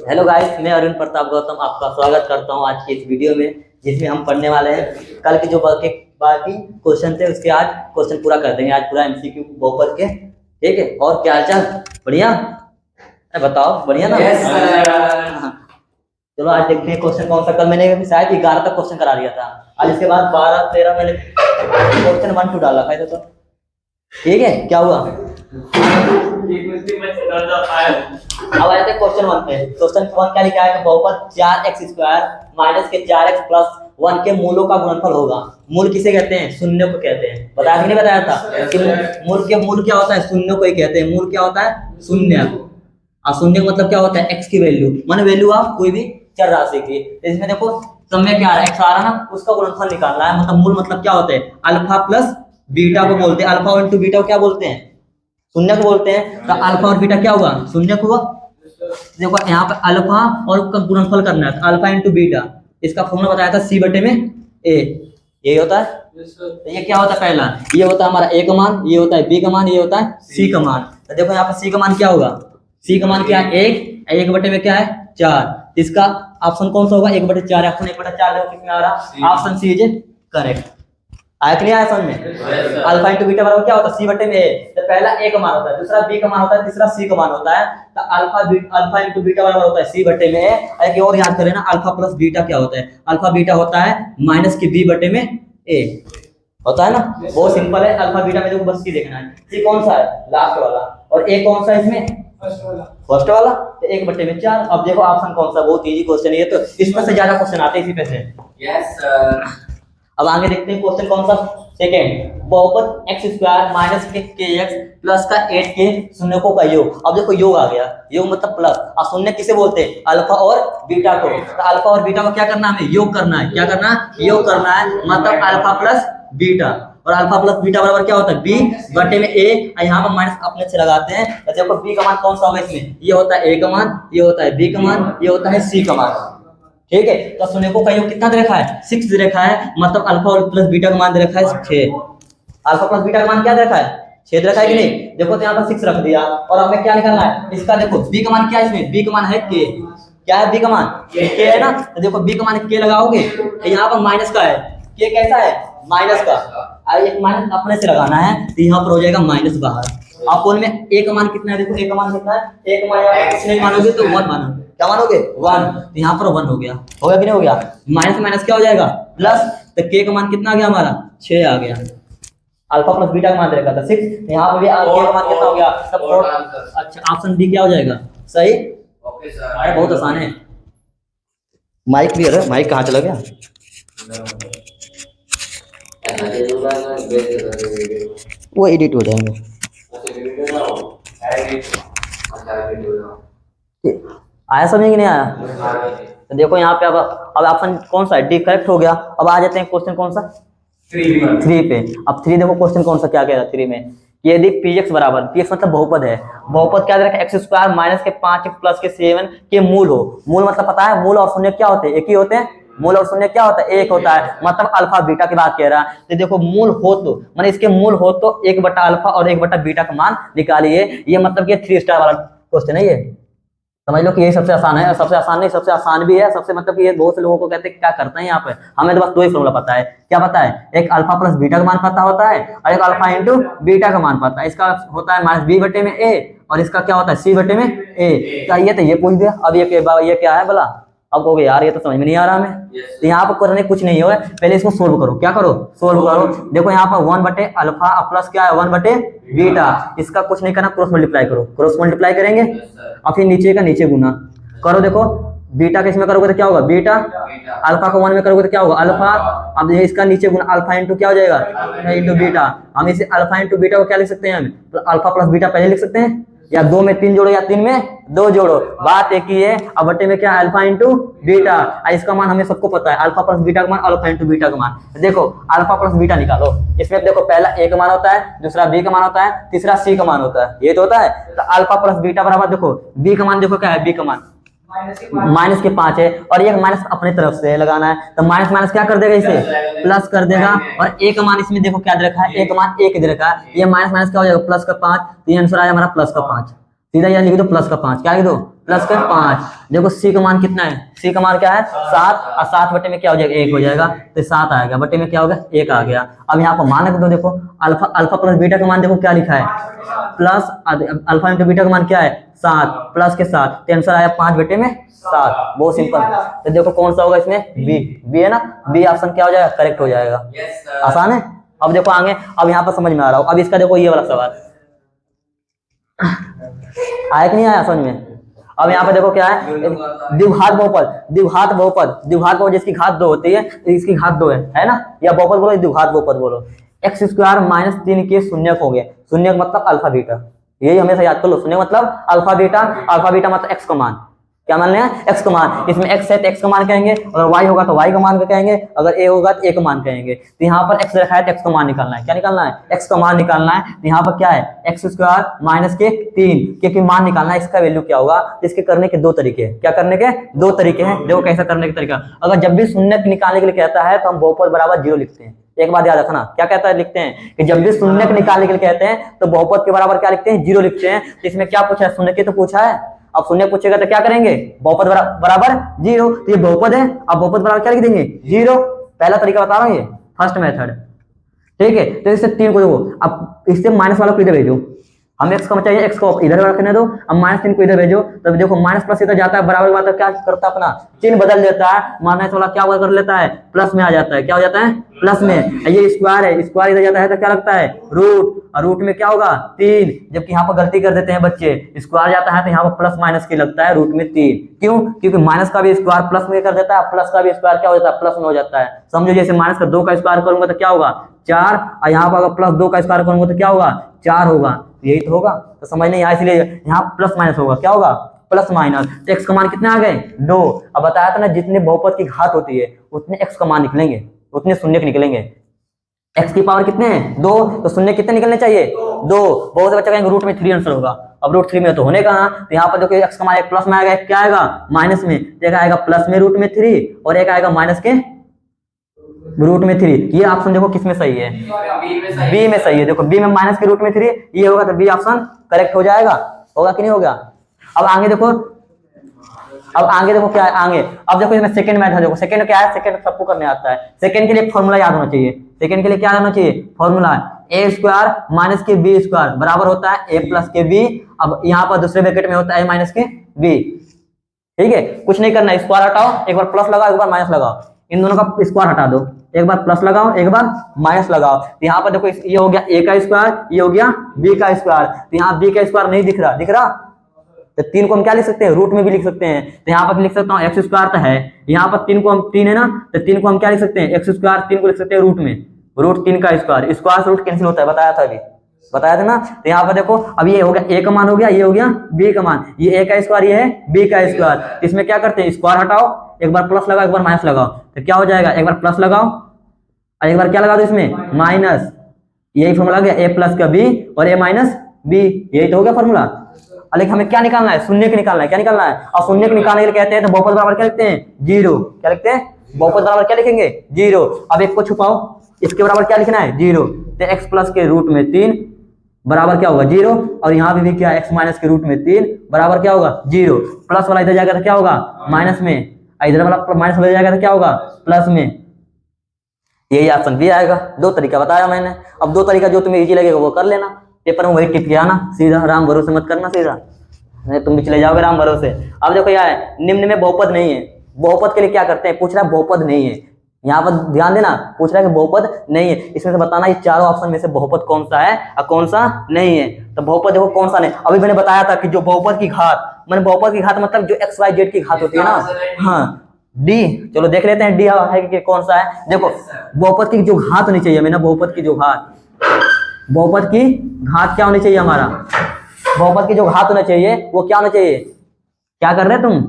Hello guys, मैं अरुण प्रताप गौतम आपका स्वागत करता हूं आज की इस वीडियो में, जिसमें हम पढ़ने वाले हैं कल के जो बाकी क्वेश्चन थे उसके आज क्वेश्चन पूरा कर देंगे। आज पूरा एमसीक्यू बहुपद के। ठीक है, और क्या हालचाल? बढ़िया? बताओ, बढ़िया ना? yes, चलो आज देखते हैं क्वेश्चन कौन सा। कल मैंने शायद 11 तक क्वेश्चन करा दिया था, आज इसके बाद 12 13 मैंने क्वेश्चन 1 2 डाला था। तो ठीक है, क्या हुआ? अब आए थे क्वेश्चन 1 पे। क्वेश्चन 1 क्या लिखा है कि बहुपद 4x² माइनस के 4x प्लस 1 के मूलों का गुणनफल होगा। मूल किसे कहते हैं? शून्य को कहते हैं। बताया कि नहीं बताया था कि मूल क्या होता है? शून्य को ही कहते हैं। मूल क्या होता है? शून्य। और शून्य का मतलब क्या होता है? x की वैल्यू, माने वैल्यू आप कोई भी चर राशि की। इसमें देखो समय क्या आ रहा है? x आ रहा है ना, उसका गुणनफल निकालना है। मतलब मूल मतलब क्या होता है? अल्फा प्लस बीटा को बोलते हैं। अल्फा इंटू बीटा को क्या बोलते हैं? शून्य को बोलते हैं। तो अल्फा और बीटा क्या हुआ? शून्य को हुआ। देखो यहाँ पे अल्फा और उसका गुणनफल करना है, तो अल्फा इंटू बीटा। इसका फॉर्मूला बताया था सी बटे में ए। ये होता है। तो ये क्या होता है? पहला ये होता है हमारा ए का मान, ये होता है बी का मान, ये होता है सी का मान। तो देखो यहाँ पे सी का मान क्या होगा? सी का मान क्या है? 1 बटे में क्या है? 4। इसका ऑप्शन कौन सा होगा? 1/4। ऑप्शन 1/4 देखो कितना आ रहा? Option C is correct. आया कि नहीं आया समझ में? अल्फा इंटू बीटा बराबर क्या होता है? सी बटे में ए। तो पहला ए का मान होता है, दूसरा बी का मान होता है, तीसरा सी का मान होता है। तो अल्फा इंटू बीटा बराबर होता है सी बटे में ए। एक और याद करें ना, अल्फा प्लस बीटा क्या होता है? अल्फा बीटा होता है माइनस की बी बटे में ए। होता है ना? बहुत सिंपल है। अल्फा बीटा में देखो बस की देखना है। सी कौन सा है? लास्ट वाला। और ए कौन सा है इसमें? फर्स्ट वाला। तो 1 बटे में 4। अब देखो ऑप्शन कौन सा? बहुत इजी क्वेश्चन है ये, तो इसमें से ज्यादा क्वेश्चन आते हैं इसी पे से। Yes sir. अब आगे देखते हैं क्वेश्चन कौन सा? सेकंड, बहुपद x² माइनस के kx प्लस का 8k शून्यकों का योग। अब देखो योग आ गया, योग मतलब प्लस। और शून्य किसे बोलते हैं? अल्फा और बीटा को। तो अल्फा और बीटा को क्या करना है? हमें योग करना है। क्या करना है? योग करना है। मतलब अल्फा प्लस बीटा। और अल्फा प्लस बीटा बराबर क्या होता है? बी बटे में ए। यहाँ पर माइनस अपने से लगाते हैं। तो देखो बी का मान कौन सा होगा इसमें? ये होता है ए का मान, ये होता है बी का मान, ये होता है सी का मान। ठीक है, तो शून्यकों का योग कितना दे रखा है? 6 दे रखा है। मतलब अल्फा और प्लस बीटा का मान दे रखा है 6। अल्फा प्लस बीटा का मान क्या दे रखा है? 6 दे रखा है कि नहीं? देखो तो यहाँ पर 6 रख दिया। और हमें क्या निकालना है? इसका देखो बी का मान क्या है इसमें? बी का मान है के। क्या है बी का मान? के है ना। तो देखो बी का मान के लगाओगे तो यहाँ पर माइनस का है। के कैसा है? माइनस का। एक माइनस अपने से लगाना है, तो यहाँ पर हो जाएगा माइनस बाहर। अपोन में ए का मान कितना है? देखो ए का मान कितना है? ए का मान कुछ नहीं मानोगे तो 1 मानोगे। क्या मानोगे? 1। तो यहाँ पर 1 हो गया। हो गया कि नहीं हो गया? माइनस माइनस क्या हो जाएगा? प्लस। तो के का मान कितना आ गया हमारा? 6 आ गया। अल्फा प्लस बीटा का मान दे रखा था 6। यहाँ पे भी के का मान कितना हो गया? तब 4। अच्छा, ऑप्शन बी क्या हो जाएगा? सही। Okay sir. अरे बहुत आसान है। माइक क्लियर है? माइक कहाँ चला गया? वो एडिट हो जाएंगे। आया समझ कि नहीं आया? तो देखो यहाँ पे अब ऑप्शन कौन सा है? डी करेक्ट हो गया। अब आ जाते हैं क्वेश्चन कौन सा? 3 पे। अब 3 देखो क्वेश्चन कौन सा क्या कह रहा है 3 में? यदि px बराबर, px मतलब बहुपद है, बहुपद क्या दे रखा है? x² माइनस के 5x प्लस के 7 के मूल हो। मूल मतलब पता है? मूल और शून्य क्या होते हैं? एक ही होते हैं। मूल और शून्य क्या होता है? एक होता है। मतलब अल्फा बीटा की बात कह रहा है। तो देखो मूल हो तो माने इसके मूल हो तो 1 बटा अल्फा और 1 बटा बीटा का मान निकालिए। ये मतलब कि 3 स्टार वाला क्वेश्चन है। ये समझ लो कि ये सबसे आसान है। सबसे आसान नहीं, सबसे आसान भी है। सबसे मतलब कि ये बहुत से लोगों को कहते हैं क्या करते हैं यहाँ पे, हमें तो बस 2 ही फॉर्मूला पता है। क्या पता है? एक अल्फा प्लस बीटा का मान पता होता है, और एक अल्फा इंटू बीटा का मान पता है। इसका होता है माइनस बी बटे में ए, और इसका क्या होता है? सी बटे में ए। चाहिए तो ये पूछ दिया। अब ये क्या है भला? अब कहोगे यार ये तो समझ में नहीं आ रहा हमें। तो यहाँ पर करने कुछ नहीं है, पहले इसको सोल्व करो। क्या करो? सोल्व करो। देखो यहाँ पर 1 बटे अल्फा प्लस क्या है? 1 बटे बीटा। इसका कुछ नहीं करना, क्रॉस मल्टीप्लाई करो। क्रॉस मल्टीप्लाई करेंगे और फिर नीचे का नीचे गुना करो। देखो बीटा किस में करोगे तो क्या होगा? बीटा। अल्फा को 1 में करोगे तो क्या होगा? अल्फा। अब ये इसका नीचे गुना अल्फा इंटू क्या हो जाएगा? Into beta. हम इसे अल्फा इंटू बीटा को क्या लिख सकते हैं? हम तो अल्फा प्लस बीटा पहले लिख सकते हैं, या 2 में 3 जोड़ो, या 3 में 2 जोड़ो। बात एक ही है। अब बटे में क्या? Alpha into beta. इसका मान हमें सबको पता है, अल्फा प्लस बीटा का मान, अल्फा इंटू बीटा का मान। देखो अल्फा प्लस बीटा निकालो। इसमें देखो पहला ए का मान होता है, दूसरा बी का मान होता है, तीसरा सी का मान होता है। ये तो होता है। तो अल्फा प्लस बीटा बराबर देखो बी का मान, देखो क्या है? बी का मान माइनस के 5 है, और एक माइनस अपने तरफ से लगाना है। तो माइनस माइनस क्या कर देगा? इसे प्लस कर देगा। और ए का मान इसमें देखो क्या दे रखा है? ए का मान 1 दे रखा है। ये माइनस माइनस क्या हो जाएगा? प्लस का 5। तो ये आंसर आया हमारा प्लस का 5। सीधा यहाँ लिख दो प्लस का 5। क्या लिख दो? प्लस का 5। देखो सी का मान कितना है, सी का मान क्या है 7, और 7 बटे में क्या हो जाएगा 1 हो जाएगा, तो 7 आएगा, बटे में क्या होगा 1 आ गया। अब यहाँ पर मान रख दो, देखो अल्फा प्लस बीटा का मान देखो क्या लिखा है, प्लस अल्फा इंटू बीटा का मान क्या है 7, प्लस के 7, तो आंसर आया 5 बटे में 7। बहुत सिंपल। तो देखो कौन सा होगा इसमें, बी है ना, बी ऑप्शन क्या हो जाएगा, करेक्ट हो जाएगा। Yes, sir. आसान है। अब देखो आगे, अब यहाँ पर समझ में आ रहा हो। अब इसका देखो ये वाला सवाल आया कि नहीं आया समझ में। अब यहाँ पे देखो क्या है, द्विघात बहुपद, द्विघात बहुपद, द्विघात बहुपद जिसकी घात 2 होती है, इसकी घात 2 है ना, या बहुपद बोलो द्विघात बहुपद बोलो। एक्स स्क्वायर माइनस 3 के शून्यक हो गए, शून्यक मतलब अल्फा बीटा, यही हमेशा याद कर लो, शून्यक मतलब अल्फा बीटा, अल्फा बीटा मतलब एक्स का मान, क्या मान लिया एक्स का मान। इसमें एक्स है तो एक्स का मान कहेंगे, अगर वाई होगा तो वाई का मान कहेंगे, अगर ए होगा तो ए का मान कहेंगे। तो यहाँ पर एक्स रखा है तो एक्स का मान निकालना है, क्या निकालना है एक्स का मान निकालना है। तो यहाँ पर क्या है एक्स स्क्वायर माइनस के 3, क्योंकि मान निकालना है इसका वैल्यू क्या होगा। इसके करने के 2 तरीके हैं, क्या करने के 2 तरीके हैं, देखो कैसा करने के तरीका। अगर जब भी शून्य निकालने के लिए कहता है तो हम बहुपद बराबर 0 लिखते हैं। एक बात याद रखना, क्या कहता है लिखते हैं कि जब भी शून्य निकालने के लिए कहते हैं तो बहुपद के बराबर क्या लिखते हैं 0 लिखते हैं। तो इसमें क्या पूछा है, शून्य की तो पूछा है, अब शून्य पूछेगा तो क्या करेंगे बहुपद बराबर 0, तो ये बहुपद है, अब बहुपद बराबर क्या लिख देंगे 0। पहला तरीका बता रहा हूँ, ये फर्स्ट मेथड, ठीक है। तो इससे 3 को देखो, अब इससे माइनस वाला को इधर भेजो, हमें एक्स का चाहिए, एक्स को इधर रखने दो, अब -3 को इधर भेजो, तब देखो माइनस प्लस इधर जाता है, बराबर की बात है, क्या करता है अपना चिन्ह बदल देता है, माइनस वाला क्या कर लेता है प्लस में आ जाता है, क्या हो जाता है प्लस में। ये स्क्वायर है, स्क्वायर इधर जाता है तो क्या लगता है रूट, और रूट में क्या होगा 3, जबकि यहाँ पर गलती कर देते हैं बच्चे, स्क्वायर जाता है तो यहाँ पर प्लस माइनस की लगता है, रूट में 3, क्यों, क्योंकि माइनस का भी स्क्वायर प्लस में कर देता है, प्लस का भी स्क्वायर क्या हो जाता है प्लस में हो जाता है। समझो जैसे माइनस का 2 का स्क्वायर करूंगा तो क्या होगा 4, और यहाँ पर अगर प्लस 2 का स्क्वायर करूंगा तो क्या होगा 4 होगा, यही तो होगा। तो समझ नहीं आया, इसलिए यहाँ प्लस माइनस होगा, क्या होगा प्लस माइनस। तो एक्स का मान कितने आ गए 2। अब बताया था ना जितने बहुपद की घात होती है उतने एक्स का मान निकलेंगे, उतने शून्य निकलेंगे। एक्स की पावर कितने हैं 2, तो शून्य कितने निकलने चाहिए 2। बहुत से बच्चे कहेंगे रूट में 3 आंसर होगा, अब रूट 3 में तो होने का ना, तो यहाँ पर देखो एक्स का मान एक प्लस में आएगा, एक क्या आएगा माइनस में, एक आएगा प्लस में रूट में 3 और एक आएगा माइनस के रूट में 3। ये ऑप्शन देखो किसमें सही है, बी में सही है। देखो बी में माइनस के रूट में 3 ये होगा, तो बी ऑप्शन करेक्ट हो जाएगा, होगा कि नहीं होगा। अब आगे देखो, अब आगे देखो क्या है आगे, अब देखो इसमें सेकंड मेथड देखो, सेकंड क्या है, सेकंड सबको करने आता है। सेकंड के लिए फॉर्मूला याद होना चाहिए, सेकंड के लिए क्या होना चाहिए फॉर्मूला, ए स्क्वायर माइनस के बी स्क्वायर बराबर होता है ए प्लस के बी। अब यहाँ पर दूसरे ब्रैकेट में होता है ए माइनस के बी, ठीक है। कुछ नहीं करना, स्क्वायर हटाओ, एक बार प्लस लगाओ, एक बार माइनस लगाओ, इन दोनों का स्क्वायर हटा दो, एक बार प्लस लगाओ, एक बार माइनस लगाओ। तो यहाँ पर देखो ये हो गया a का स्क्वायर, ये हो गया b का स्क्वायर। तो यहाँ b का स्क्वायर नहीं दिख रहा, दिख रहा, तो 3 को हम क्या लिख सकते हैं रूट में भी लिख सकते हैं। तो यहाँ पर लिख सकता हूँ एक्स स्क्वायर तो है, यहाँ पर 3 को हम 3 है ना, तो 3 को हम क्या लिख सकते हैं एक्स स्क्वायर, 3 को लिख सकते हैं रूट में, रूट 3 का स्क्वायर, स्क्वायर से रूट कैंसिल होता है, बताया था अभी, बताया था ना। तो यहाँ पर देखो अब ये हो गया a का मान हो गया, ये हो गया b का मान, ये a का स्क्वायर, ये है b का स्क्वायर। इसमें क्या करते हैं स्क्वायर हटाओ, एक बार प्लस लगाओ, एक बार माइनस लगाओ, तो क्या हो जाएगा एक बार प्लस लगाओ और एक बार क्या लगा दो इसमें माइनस, यही फॉर्मूला आ गया ए प्लस का बी और ए माइनस बी, यही तो हो गया फॉर्मूला। लेकिन हमें क्या निकालना है शून्य के निकालना है, क्या निकालना है, और शून्य के निकालने के लिए कहते हैं तो बहुपद बराबर क्या लिखते हैं 0, क्या लिखते हैं बहुपद बराबर क्या लिखेंगे 0। अब एक को छुपाओ, इसके बराबर क्या लिखना है 0, तो एक्स प्लस के रूट में 3 बराबर क्या होगा 0, और यहाँ पे भी क्या एक्स माइनस के रूट में 3 बराबर क्या होगा 0। प्लस वाला इधर जाएगा तो क्या होगा माइनस में, इधर वाला माइनस वाला जाएगा तो क्या होगा प्लस में, यही ऑप्शन भी आएगा। 2 तरीका बताया मैंने, अब 2 तरीका जो तुम्हें इजी लगेगा वो कर लेना, पेपर में वही टिप के आना सीधा, राम भरोसे मत करना सीधा, नहीं तुम भी चले जाओगे राम भरोसे। अब देखो यार निम्न में बहुपद नहीं है, बहुपद के लिए क्या करते हैं, पूछ रहा है बहुपद नहीं है, यहाँ पर ध्यान देना, पूछ रहा है कि बहुपद नहीं है, इसमें से बताना ये चारों ऑप्शन में से बहुपद कौन सा है और कौन सा नहीं है। तो बहुपद देखो कौन सा नहीं, अभी मैंने बताया था कि जो बहुपद की घात, मैंने बहुपद की घात मतलब जो एक्स वाई जेड की घात होती है ना, हाँ डी, चलो देख लेते हैं डी है कि कौन सा है। देखो बहुपद की जो घात होनी चाहिए हमें ना, बहुपद की जो घात, बहुपद की घात क्या होनी चाहिए हमारा, बहुपद की जो घात होना चाहिए वो क्या होना चाहिए, क्या कर रहे हैं तुम,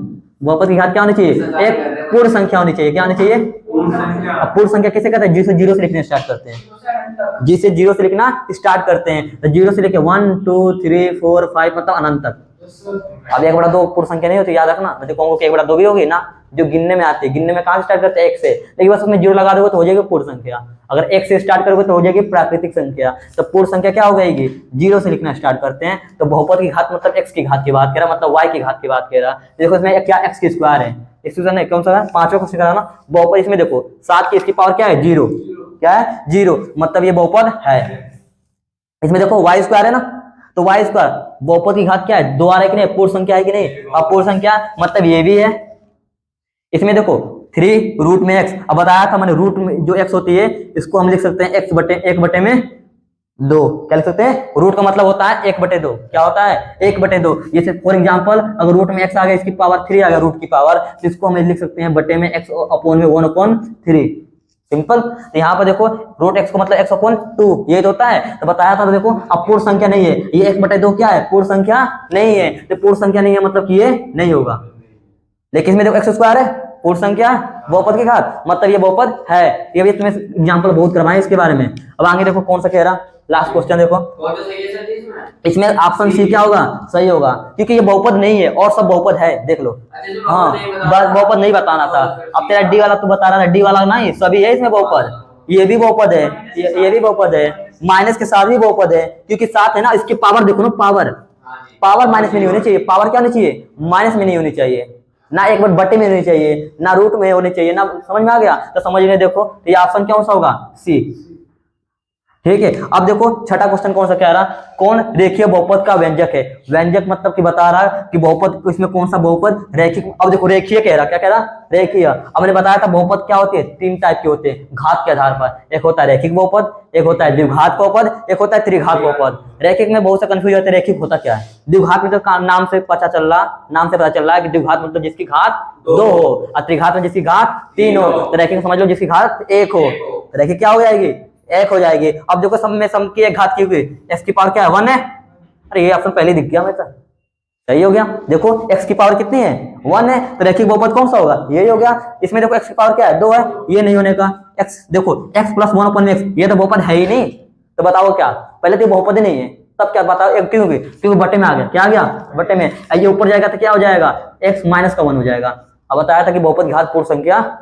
बहुपद की घात क्या होनी चाहिए एक पूर्ण संख्या होनी चाहिए, क्या होनी चाहिए पूर्ण संख्या। किसे कहते हैं जिसे 0 से लिखने स्टार्ट करते हैं, जिसे 0 से लिखना स्टार्ट करते हैं, तो 0 से लेके 1 2 3 4 5 मतलब अनंत तक, अब 1/2 पूर्ण संख्या नहीं होती, याद रखना। मैं तो कहूँगा कि 1/2 भी होगी ना, जो गिनने में आती है। गिनने में कहाँ से स्टार्ट करते हैं? 1 से, लेकिन बस उसमें 0 लगा दोगे तो हो जाएगी पूर्ण संख्या। अगर 1 से स्टार्ट करोगे तो हो जाएगी प्राकृतिक संख्या। तो पूर्ण संख्या क्या हो जाएगी? 0 से लिखना स्टार्ट करते हैं। तो बहुपद की घात मतलब x की घात की बात कर रहा, मतलब y की घात की बात कर रहा। देखो इसमें क्या x की स्क्वायर है, एक्सक्यूजन है, कौन सा है? 5वां क्वेश्चन करा ना बहुपद। इसमें देखो 7 की इसकी पावर क्या है? 0। क्या है? 0, मतलब ये बहुपद है। इसमें देखो y स्क्वायर है ना, तो y स्क्वायर बहुपद की घात क्या है? 2 आ रहा है कि नहीं? पूर्ण संख्या है कि नहीं? अब पूर्ण संख्या मतलब ये भी है। इसमें देखो 3 रूट में x, अब बताया था मैंने रूट में जो x होती है इसको हम लिख सकते हैं x बटे 1/2। क्या लिख सकते हैं? रूट का मतलब होता है 1/2। क्या होता है? 1/2। जैसे फॉर एग्जांपल अगर रूट में x आ गया, इसकी पावर 3 आ गया रूट की पावर, तो इसको हम लिख सकते हैं बटे में x अपॉन में 1/3। सिंपल। तो यहाँ पर देखो रूट x को मतलब x/2 ये तो होता है। तो बताया था, तो देखो अब पूर्ण संख्या नहीं है, ये 1/2 क्या है? पूर्ण संख्या नहीं है। तो पूर्ण संख्या नहीं है मतलब कि ये नहीं होगा। लेकिन इसमें देखो x स्क्वायर है, पूर्ण संख्या, बहुपद की घात, मतलब ये बहुपद है। ये भी तुम्हें एग्जांपल बहुत करवाए इसके बारे में। अब आगे देखो कौन सा कह रहा, लास्ट क्वेश्चन देखो। कौन सा सही है सर इसमें? इसमें ऑप्शन सी क्या होगा? सही होगा, क्योंकि ये बहुपद नहीं है और सब बहुपद है। देख लो। अच्छा, जो हाँ, बहुपद नहीं बता बस रहा। बहुपद नहीं बताना था। अब तेरा डी वाला तू बता रहा था, डी वाला नहीं, सभी है इसमें बहुपद। ये भी बहुपद है, ये भी बहुपद है, माइनस के साथ भी बहुपद है, क्योंकि साथ है ना। इसकी पावर देखो ना, पावर, हाँ जी। पावर माइनस में नहीं होनी चाहिए। पावर क्या होनी चाहिए? माइनस में नहीं होनी चाहिए, ना 1/2 में होनी चाहिए, ना रूट में होनी चाहिए ना। समझ में आ गया? तो समझ रहे देखो, तो ये ऑप्शन कौन सा होगा? सी। ठीक है। अब देखो छठा क्वेश्चन कौन सा कह रहा, कौन रेखीय बहुपद का व्यंजक है? व्यंजक मतलब कि बता रहा कि बहुपद, इसमें कौन सा बहुपद रैखिक। अब देखो रेखीय कह रहा, क्या कह रहा? रेखीय। अब मैंने बताया था बहुपद क्या होते हैं? 3 टाइप के होते हैं घात के आधार पर। एक होता है रैखिक बहुपद, एक होता है द्विघात बहुपद, एक होता है त्रिघात बहुपद। रैखिक में बहुत से कंफ्यूज होते हैं, रैखिक होता क्या है? द्विघात में तो नाम से पता चल रहा है कि द्विघात मतलब जिसकी घात 2 हो, और त्रिघात में जिसकी घात 3 हो। तो रैखिक समझ लो जिसकी घात 1 हो, रैखिक क्या हो जाएगी? 1 हो जाएगी। अब देखो सब में सम की एक घात की हुई, x की पावर क्या है? 1 है। अरे ये ऑप्शन पहले दिख गया मेरे को, सही हो गया। देखो x की पावर कितनी है? 1 है। तो रैखिक बहुपद कौन सा होगा? ये हो गया। इसमें देखो x की पावर क्या है? 2 है, ये नहीं होने का। x देखो x + 1/x, ये तो बहुपद है ही नहीं। तो बताओ क्या? पहले तो बहुपद ही नहीं है, तब क्या बताओ? क्योंकि बटे में आ गया। क्या आ गया? बटे में। ये ऊपर जाएगा तो क्या हो जाएगा? x - 1 हो जाएगा। अब बताया था कि बहुपद घात पूर्ण संख्या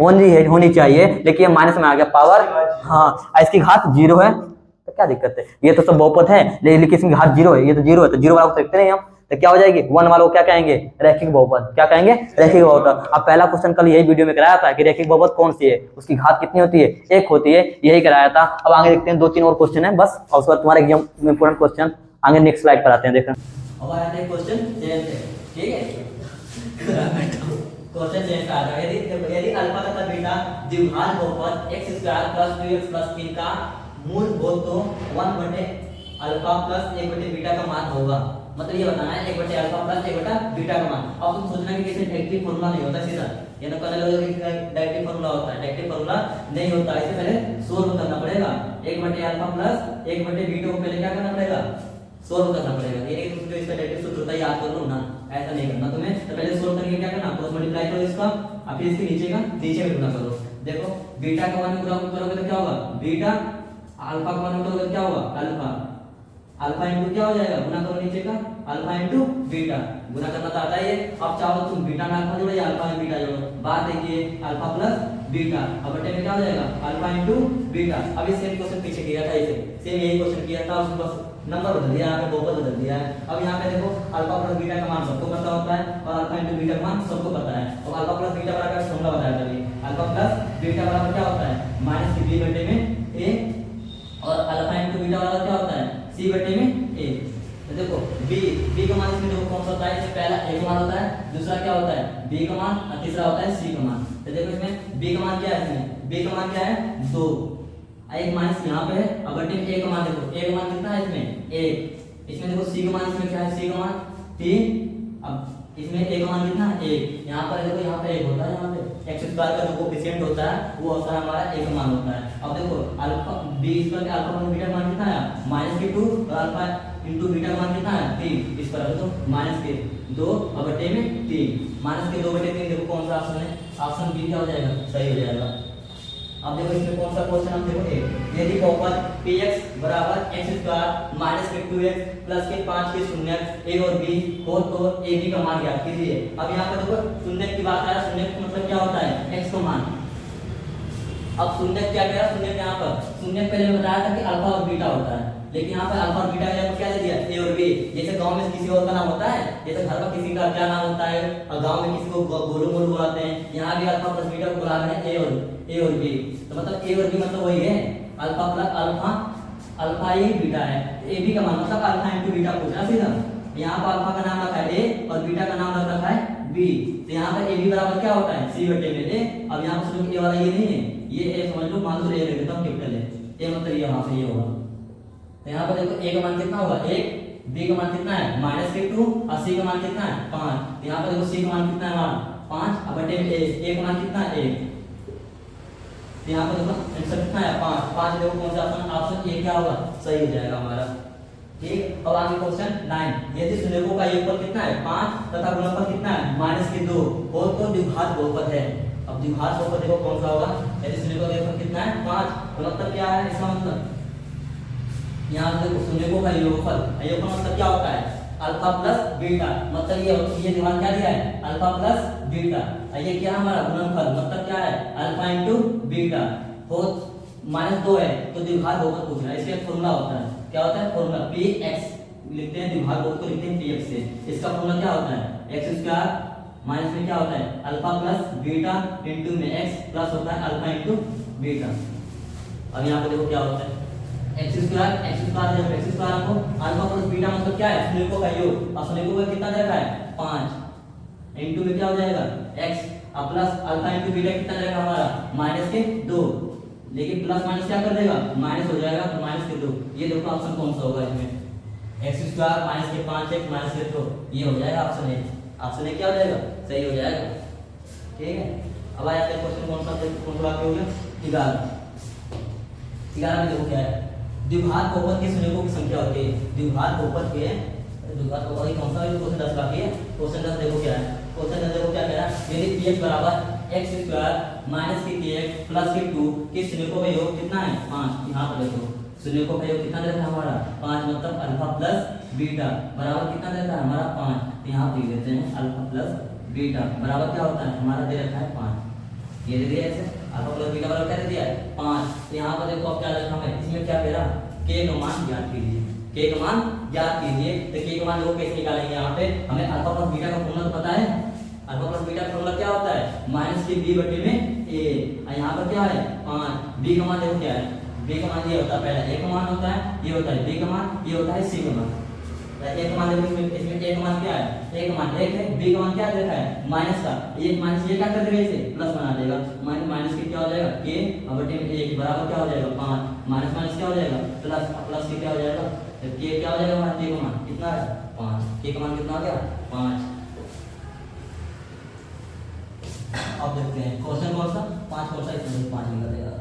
होनी चाहिए, लेकिन ये माइनस में आ गया पावर। हाँ, इसकी घात 0 है, तो क्या दिक्कत है? ये तो सब बहुपद है, लेकिन इसकी घात 0 है, ये तो 0 है, तो 0 वाला को देखते नहीं हम। तो क्या हो जाएगी? 1 वाला को क्या कहेंगे? रैखिक बहुपद। क्या कहेंगे? रैखिक बहुपद। अब पहला क्वेश्चन कल यही वीडियो में कराया था कि रैखिक बहुपद कौन सी है, उसकी घात कितनी होती है? 1 होती है, यही कराया था। अब आगे देखते हैं, 2-3 और क्वेश्चन है बस, और उसके बाद तुम्हारे एग्जाम में इंपोर्टेंट क्वेश्चन आगे नेक्स्ट स्लाइड पर आते हैं। देखना अब आते हैं क्वेश्चन, ठीक है। क्वेश्चन चेंज का आता है, यदि अल्फा तथा बीटा द्विघात बहुपद x² + 2x + 3 का मूल हो तो 1/अल्फा + 1/बीटा का मान होगा। मतलब ये बताना है 1/अल्फा + 1/बीटा का मान। अब तुम सोचना कि कैसे डायरेक्टली फार्मूला नहीं होता सीधा, ये ना कहने लगे कि डायरेक्टली फार्मूला होता है। डायरेक्टली फार्मूला नहीं होता, इससे पहले सोल्व करना पड़ेगा। 1/अल्फा + 1/बीटा को पहले क्या करना पड़ेगा? सोल्व करना पड़ेगा। ये नहीं तुम जो इसका डायरेक्ट सूत्र होता है याद कर लो ना, ऐसा नहीं करना तुम्हें। तो पहले सोल्व करके क्या करना? क्रॉस मल्टीप्लाई करो इसका, और फिर इसके नीचे में गुणा करो। देखो बीटा का मान गुणा करोगे तो क्या होगा? बीटा। अल्फा का मान करोगे तो क्या होगा? अल्फा। अल्फा इनटू क्या हो जाएगा? गुणा करो नीचे का, अल्फा इनटू बीटा। गुणा करना तो आता ही है। अब चाहो तो तुम बीटा में अल्फा जोड़ो या अल्फा में बीटा जोड़ो। बात देखिए अल्फा + बीटा, अब बटे में क्या हो जाएगा? Alpha into beta. अभी सेम क्वेश्चन पीछे किया था, इसे सेम यही क्वेश्चन किया था, उसमें बस नंबर बदल दिया, यहाँ पे बहुपद बदल दिया है। अब यहाँ पे देखो अल्फा + बीटा का मान सबको पता होता है, और अल्फा इनटू बीटा का मान सबको पता है। और अल्फा + बीटा बराबर फॉर्मूला बताया था अभी, अल्फा + बीटा बराबर क्या होता है? -b बटे में a, और अल्फा इनटू बीटा बराबर क्या होता है? c बटे में a। तो देखो b का मान इसमें देखो कौन सा होता है? इसमें पहला a का मान होता है, दूसरा क्या होता है? b का मान, और तीसरा होता है c का मान। तो देखो इसमें b का मान क्या है? इसमें b का मान क्या है? 2, एक माइनस यहाँ पे है, अब बटे में a का मान देखो, a का मान कितना है? इसमें 1। इसमें देखो c का मान, इसमें क्या है? c का मान 3। अब इसमें a का मान कितना है? 1। यहाँ पर देखो, यहाँ पे 1 होता है, यहाँ पे x² का जो कोएफिशिएंट होता है वो होता है हमारा a का मान होता है। अब देखो अल्फा b² के अल्फा + बीटा का मान कितना है? -2, और अल्फा इनटू बीटा का मान कितना है? 3। इस पर देखो -2 और बटे में 3, -2 बटे 3। देखो कौन सा ऑप्शन है? ऑप्शन बी क्या हो जाएगा? सही हो जाएगा। अब देखो इसमें कौन सा क्वेश्चन हम देखो ए यदि बहुपद px बराबर x² माइनस के 2x प्लस के 5 के शून्य a और b हो तो a b का मान ज्ञात कीजिए। अब यहाँ पर देखो शून्य की बात आया, शून्य का मतलब क्या होता है x का मान। अब शून्य क्या कह रहा है, शून्य यहाँ पर शून्य पहले बताया था कि अल्फा और बीटा होता है, लेकिन यहाँ पर अल्फा और बीटा का क्या दे दिया a और b। जैसे गांव में किसी और का नाम होता है, जैसे घर पर किसी का क्या नाम होता है और गांव में किसी को गोलू मोलू बुलाते हैं, यहाँ भी अल्फा प्लस बीटा को बुला रहे हैं a और b। तो मतलब a और b मतलब वही है अल्फा प्लस अल्फा, अल्फा ही बीटा है, a b का मान मतलब अल्फा इंटू बीटा पूछना सीधा। यहाँ पर अल्फा का नाम रखा है a और बीटा का नाम रखा है b, तो यहाँ पर a b बराबर क्या होता है c बटे में a। अब यहाँ पर a वाला ये नहीं है, ये a समझ लो, मान लो a ले लेता हूँ कैपिटल a मतलब ये वहां से ये होगा। तो यहाँ पर देखो a का मान कितना होगा 1, b का मान कितना है माइनस के 2 और c का मान कितना है 5। तो यहाँ पर देखो c का मान कितना है हमारा 5 और बटे में a का मान कितना है 1। तो यहाँ पर देखो आंसर कितना है 5। 5 देखो कौन सा ऑप्शन ए क्या होगा सही हो जाएगा हमारा। ठीक, अब आगे क्वेश्चन 9 यदि शून्यकों का योगफल कितना है 5 तथा गुणनफल कितना है माइनस के 2 हो तो द्विघात बहुपद है। अब द्विघात बहुपद देखो कौन सा होगा, यदि शून्यकों का योगफल कितना है 5, गुणनफल क्या है इसका मतलब यहाँ देखो शून्यकों का योगफल, योगफल मतलब क्या होता है अल्फा प्लस बीटा, मतलब ये दिमाग क्या दिया है अल्फा प्लस बीटा। ये क्या हमारा गुणनफल मतलब क्या है अल्फा इंटू बीटा हो माइनस 2 है तो द्विघात बहुपद पूछ रहा है। इसका फॉर्मूला होता है क्या होता है फॉर्मूला px लिखते हैं, द्विघात बहुपद को लिखते हैं px से। इसका फॉर्मूला क्या होता है x² माइनस में क्या होता है अल्फा प्लस बीटा इंटू में x प्लस होता है अल्फा इंटू बीटा। अब यहाँ पे देखो क्या होता है x² जब x² को अल्फा प्लस बीटा मतलब क्या है शून्यकों का योग, और शून्यकों का कितना दे रखा है 5 इंटू में क्या हो जाएगा x और प्लस अल्फा इंटू बीटा कितना जाएगा हमारा माइनस के 2, लेकिन प्लस माइनस क्या कर देगा माइनस हो जाएगा तो माइनस के 2। ये देखो ऑप्शन कौन सा होगा इसमें x² माइनस के 5x माइनस के 2, ये हो जाएगा ऑप्शन ए। ऑप्शन ए क्या हो जाएगा सही हो जाएगा। ठीक है, अब आया क्वेश्चन कौन सा हो गया 11 में देखो क्या है द्विघात बहुपद के शून्यकों की संख्या होती है। द्विघात बहुपद के द्विघात बहुपद कौन सा है क्वेश्चन 10 बाकी है। क्वेश्चन 10 देखो क्या है, क्वेश्चन 10 देखो क्या कह रहा है यदि px बराबर x² माइनस के kx प्लस के 2 के शून्यकों का योग कितना है 5। यहाँ पर देखो शून्यकों का योग कितना दे रखा है हमारा 5 मतलब अल्फा प्लस बीटा बराबर कितना दे रखा है हमारा 5। तो यहाँ पे लिख देते हैं अल्फा प्लस बीटा बराबर क्या होता है हमारा दे रखा है 5। ये दे दिया ऐसे अल्फा प्लस बीटा बराबर क्या दे दिया है 5। तो यहाँ पर देखो अब क्या रखा है इसमें क्या कह रहा k का मान ज्ञात कीजिए, k का मान ज्ञात कीजिए। तो k का मान देखो कैसे निकालेंगे, यहाँ पे हमें अल्फा प्लस बीटा का फॉर्मूला तो पता है। अल्फा प्लस बीटा का फॉर्मूला क्या होता है माइनस के b बटे में a, और यहाँ पर क्या है 5। b का मान देखो क्या है b का मान ये होता है पहला a का मान होता है, ये होता है b का मान, ये होता है c का मान। a का मान देखो इसमें a का मान क्या है a का मान 1 है, b का मान क्या दे रखा है माइनस का, ये माइनस ये क्या कर देगा इसे प्लस बना देगा, माइनस के क्या हो जाएगा k और बटे में 1 बराबर क्या हो जाएगा 5। माइनस माइनस क्या हो जाएगा प्लस, प्लस के क्या हो जाएगा तो k क्या हो जाएगा हमारा k का मान कितना है 5, k का मान कितना आ गया 5। अब देखते हैं क्वेश्चन कौन सा 5 कौन सा, इसमें 5 निकल जाएगा,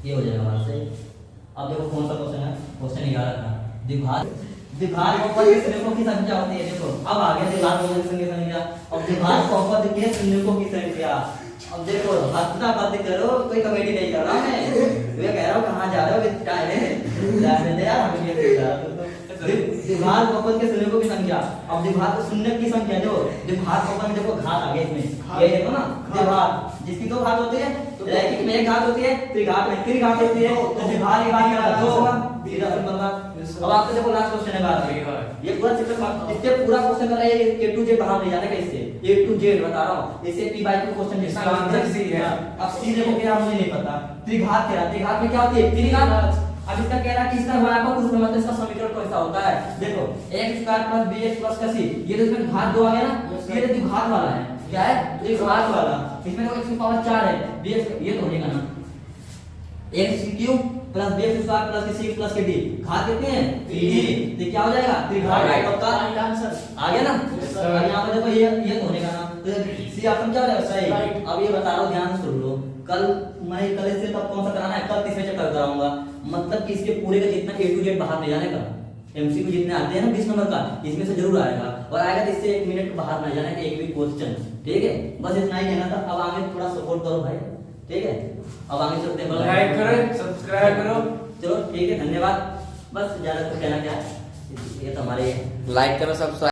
ये हो जाएगा हमारा सही। अब देखो कौन सा क्वेश्चन है क्वेश्चन 11 का द्विघात बहुपद के शून्यकों की संख्या होती है। देखो अब आगे द्विघात बहुपद की संख्या, अब द्विघात बहुपद के शून्यकों की संख्या। अब देखो हंसना बंद करो, कोई कमेटी नहीं कर रहा मैं, मैं कह रहा हूँ कहाँ जा रहे हो टाइम है यार हमें ये द्विघात बहुपद के शून्यकों की संख्या। अब द्विघात शून्य की संख्या जो द्विघात बहुपद में देखो घात आ गया इसमें, ये देखो ना द्विघात जिसकी दो घात होती है, रैखिक में एक घात होती है, त्रिघात में त्रिघात होती है, तो द्विघात की बात कर रहा हूं। अब आपको देखो लास्ट क्वेश्चन है बात, ये पूरा चैप्टर इससे पूरा क्वेश्चन कर रहा है a to z बाहर ले जाने का, इससे a to z बता रहा हूं, इससे p/2 क्वेश्चन जिसका आंसर c है। अब c देखो क्या मुझे नहीं पता, त्रिघात कह रहा, त्रिघात में क्या होती है त्रिघात। अब इसका कह रहा है कि इसका गुणाकार कुछ मतलब इसका समीकरण कैसा होता है, देखो x² + bx + c, ये तो इसमें घात 2 आ गया ना, ये तो द्विघात वाला है, क्या है द्विघात वाला, इसमें तो x की पावर 4 है, bx ये तो होगा ना x³ + bx² + c + d, घात कितने हैं 3, तो क्या हो जाएगा त्रिघात। राइट पक्का आंसर आ गया ना। अब यहां पे देखो ये तो होने का ना, तो सी ऑप्शन क्या हो जाएगा सही। अब ये बता रहा हूं ध्यान से सुन लो, कल से तब कौन सा कराना है, कल तीसरे चैप्टर कराऊंगा, मतलब कि इसके पूरे का जितना a to z बाहर ले जाने का एमसीक्यू जितने आते हैं ना 20 नंबर का, इसमें से जरूर आएगा, और आएगा तो इससे 1 मिनट बाहर ना जाने का एक भी क्वेश्चन। ठीक है, बस इतना ही कहना था। अब आगे थोड़ा सपोर्ट करो भाई। ठीक है, अब आगे चलते हैं। लाइक करो, सब्सक्राइब करो। चलो ठीक है, धन्यवाद। बस ज्यादा कुछ कहना क्या है, ये तो हमारे लाइक करो, सब्सक्राइब